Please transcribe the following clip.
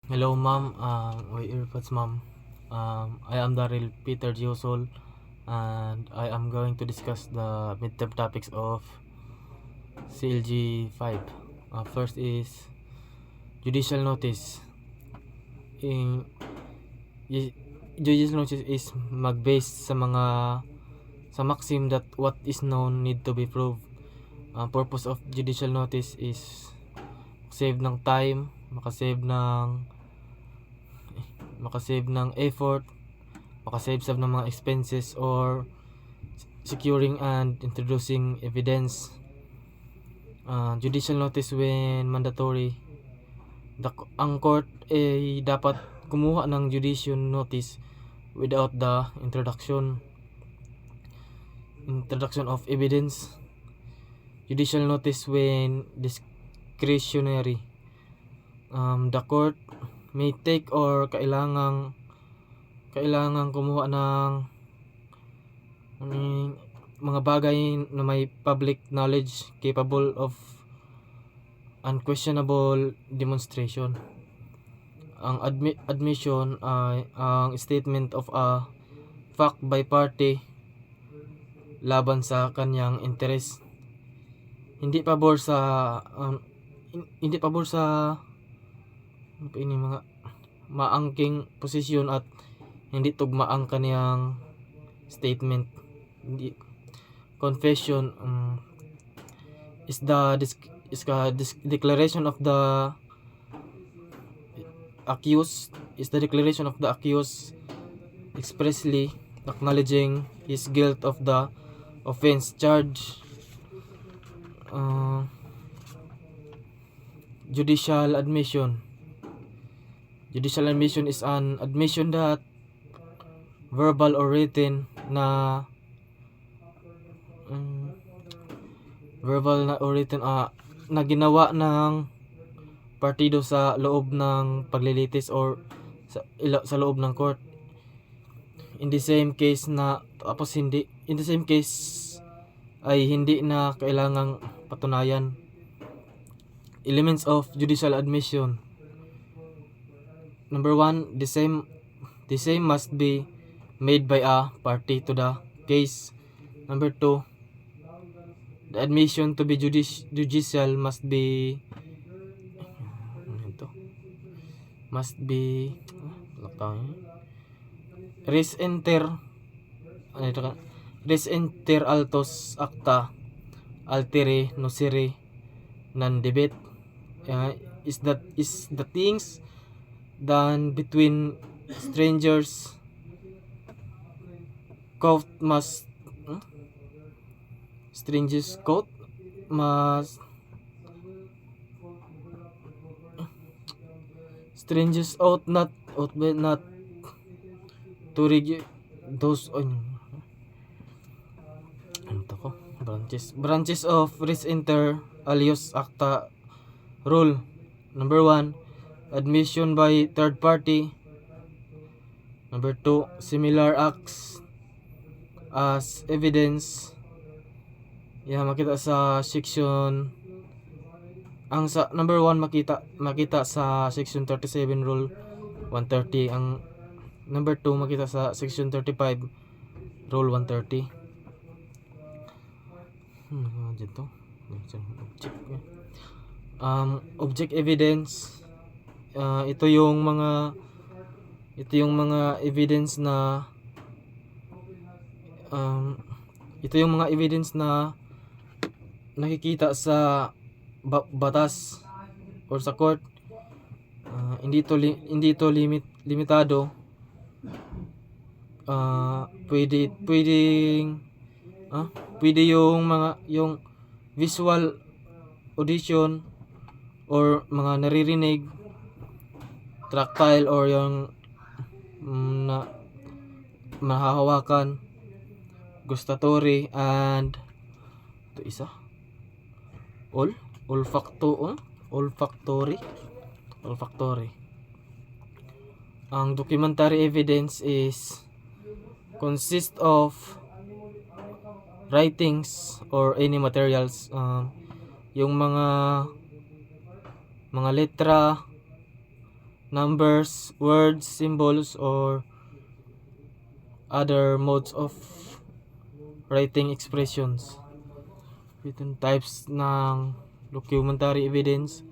Hello, ma'am. With earbuds, ma'am. I am Daryl Peter Giosol, and I am going to discuss the midterm topics of CLG 5. First is judicial notice. In judicial notice is mag-base sa maxim that what is known need to be proved. Ang purpose of judicial notice is save ng time, makasave ng effort, makasave sa ng mga expenses, or securing and introducing evidence. Judicial notice when mandatory. Ang court ay dapat kumuha ng judicial notice without the introduction of evidence. Judicial notice when discretionary. The court may take or kailangang kumuha ng mga bagay na may public knowledge capable of unquestionable demonstration. Ang admission ay ang statement of a fact by party laban sa kanyang interes. Hindi pabor sa mga maangking posisyon at hindi tugma ang kaniyang statement. Confession is the declaration of the accused expressly acknowledging his guilt of the offense charged. Judicial admission is an admission that verbal or written na ginawa ng partido sa loob ng paglilitis or sa loob ng court. In the same case ay hindi na kailangang patunayan. Elements of judicial admission. Number 1, the same must be made by a party to the case. Number 2, the admission to be judicial must be res inter altos acta altere nocere non debet. Is the things done between strangers court must strangers ought not to regi those branches of res inter alios acta rule. Number 1, admission by third party. Number 2, similar acts as evidence. Makita sa section sa number 1 makita sa section 37 rule 130. Ang number 2 makita sa section 35 rule 130. Object evidence. Ito yung mga evidence na nakikita sa batas or sa court. Hindi ito limitado. Pwede yung visual audition or mga naririnig, tactile or yung na mahahawakan, gustatory, and ito isa olfactory. Ang documentary evidence consists of writings or any materials, yung mga letra, numbers, words, symbols, or other modes of writing expressions. Written types ng documentary evidence